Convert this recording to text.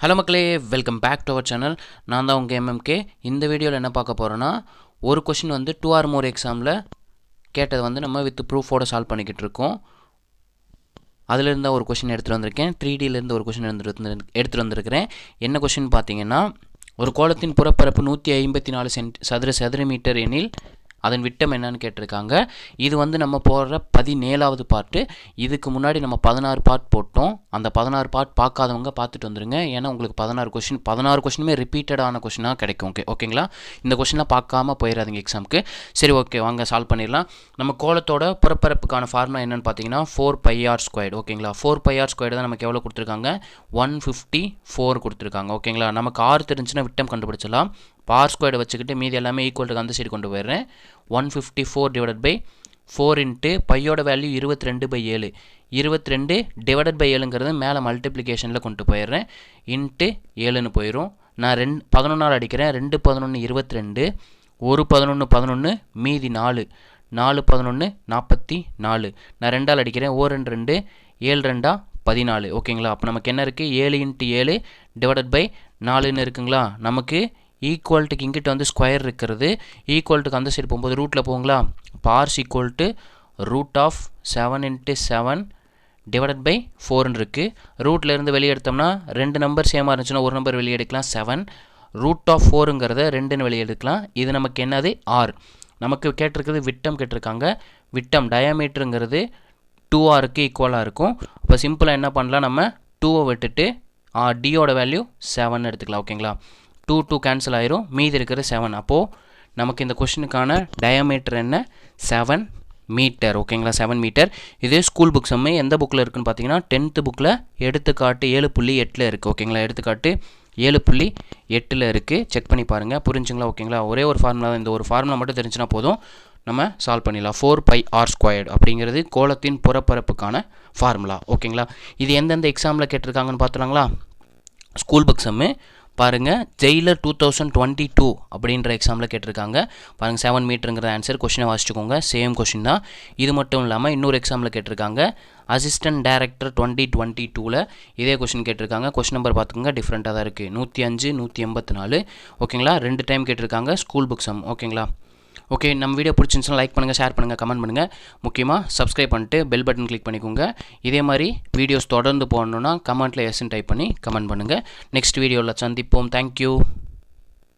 Hello மக்களே, welcome back to our channel. நான் தான் உங்கள் எம்எம்கே. இந்த வீடியோவில் என்ன பார்க்க போகிறோன்னா, ஒரு கொஷின் வந்து 2 ஆர் மோர் எக்ஸாமில் கேட்டது வந்து நம்ம வித் ப்ரூஃபோடு சால்வ் பண்ணிக்கிட்டு இருக்கோம். அதிலிருந்து ஒரு கொஷின் எடுத்துகிட்டு வந்திருக்கேன். 3Dலேருந்து ஒரு கொஷின் எடுத்துகிட்டு வந்திருக்கிறேன். என்ன கொஷின் பார்த்தீங்கன்னா, ஒரு கோளத்தின் புறப்பரப்பு 154 சதுர மீட்டர் எனில் அதன் விட்டம் என்னன்னு கேட்டிருக்காங்க. இது வந்து நம்ம போடுற 17வது பார்ட்டு. இதுக்கு முன்னாடி நம்ம 16 பார்ட் போட்டோம். அந்த 16 பார்ட் பார்க்காதவங்க பார்த்துட்டு வந்துடுங்க. ஏன்னா உங்களுக்கு 16 கொஷினுமே ரிப்பீட்டடான கொஷினாக கிடைக்கும். ஓகேங்களா? இந்த கொஷின்லாம் பார்க்காம போயிடாதீங்க எக்ஸாமுக்கு. சரி, ஓகே, வாங்க சால்வ் பண்ணிடலாம். நம்ம கோளத்தோட புறப்பரப்புக்கான ஃபார்முலா என்னென்னு பார்த்தீங்கன்னா 4πr². ஓகேங்களா? 4πr² தான் நமக்கு எவ்வளோ கொடுத்துருக்காங்க? 154 கொடுத்துருக்காங்க. ஓகேங்களா? நமக்கு r தெரிஞ்சுன்னா விட்டம் கண்டுபிடிச்சலாம். r² வச்சுக்கிட்டு மீதி எல்லாமே ஈக்குவல்ட்டுக்கு அந்த சைடு கொண்டு போயிடுறேன். 154/4 இன்ட்டு பையோட வேல்யூ 22/7. 22 டிவைடட் பை 7ங்கிறது மேலே மல்டிப்ளிகேஷனில் கொண்டு போயிடுறேன். இன்ட்டு 7ன்னு போயிடும். நான் 11 அடிக்கிறேன். 2 11 22, 1 11 11, மீதி 4 4 11 44. நான் 2 அடிக்கிறேன். 2 2 7 2 14. ஓகேங்களா? அப்போ நமக்கு என்ன இருக்குது? 7 இன்ட்டு 7 டிவைடட் பை 4ன்னு இருக்குங்களா? நமக்கு ஈக்குவல்ட்டுக்கு இங்கிட்ட வந்து ஸ்கொயர் இருக்கிறது. ஈக்குவல்ட்டுக்கு அந்த சைடு போகும்போது ரூட்டில் போங்களா? இப்போ r equal to √7 × 7 divided by 4ன்னு இருக்குது. ரூட்டில் இருந்து வெளியே எடுத்தோம்னா 2 நம்பர் சேமாக இருந்துச்சுன்னா ஒரு நம்பர் வெளியே எடுக்கலாம். 7 √4ங்கிறத 2ன்னு வெளியே எடுக்கலாம். இது நமக்கு என்னது? r. நமக்கு கேட்டிருக்கிறது விட்டம் கேட்டிருக்காங்க. விட்டம் டயாமீட்டருங்கிறது 2rக்கு ஈக்குவலாக இருக்கும். இப்போ சிம்பிளாக என்ன பண்ணலாம்? நம்ம 2வை விட்டுட்டு டியோட வேல்யூ 7 எடுத்துக்கலாம். ஓகேங்களா? 2 கேன்சல் ஆயிரும். மீதி இருக்கிற 7. அப்போது நமக்கு இந்த கொஷினுக்கான டயாமீட்டர் என்ன? 7 மீட்டர். ஓகேங்களா? 7 மீட்டர். இது ஸ்கூல் புக் சம்மே எந்த புக்கில் இருக்குன்னு பார்த்தீங்கன்னா 10th புக்கில் எடுத்துக்காட்டு 7.8 இருக்குது. ஓகேங்களா? எடுத்துக்காட்டு 7.8 இருக்குது. செக் பண்ணி பாருங்கள். புரிஞ்சுங்களா? ஓகேங்களா? ஒரே ஒரு ஃபார்முலா தான். இந்த ஒரு ஃபார்முலா மட்டும் தெரிஞ்சுனா போதும், நம்ம சால்வ் பண்ணிடலாம். 4πr² அப்படிங்கிறது கோளத்தின் புறப்பரப்புக்கான ஃபார்முலா. ஓகேங்களா? இது எந்தெந்த எக்ஸாமில் கேட்டிருக்காங்கன்னு பார்த்துலாங்களா? ஸ்கூல் புக் சம்மு பாருங்கள். ஜெயிலர் 2022 அப்படின்ற எக்ஸாமில் கேட்டிருக்காங்க. பாருங்கள், 7 மீட்டருங்கிற ஆன்சர். கொஷினை வாசிச்சுக்கோங்க. சேம் கொஷின் தான். இது மட்டும் இல்லாமல் இன்னொரு எக்ஸாமில் கேட்டிருக்காங்க. அசிஸ்டன்ட் டைரக்டர் 2022ல் இதே கொஷின் கேட்டிருக்காங்க. கொஷின் நம்பர் பார்த்துக்கோங்க, டிஃப்ரெண்ட்டாக தான் இருக்குது. 105 184. ஓகேங்களா? 2 டைம் கேட்டிருக்காங்க. School book some. ஓகேங்களா? ஓகே, நம்ம வீடியோ பிடிச்சிருந்துச்சுன்னா லைக் பண்ணுங்கள், ஷேர் பண்ணுங்கள், கமெண்ட் பண்ணுங்கள். முக்கியமாக சப்ஸ்கிரைப் பண்ணிட்டு பெல் பட்டன் கிளிக் பண்ணிக்கோங்க. இதே மாதிரி வீடியோஸ் தொடர்ந்து போடணுன்னா கமெண்ட்டில் எஸ்ன்னு டைப் பண்ணி கமெண்ட் பண்ணுங்கள். நெக்ஸ்ட் வீடியோவில் சந்திப்போம். தேங்க்யூ.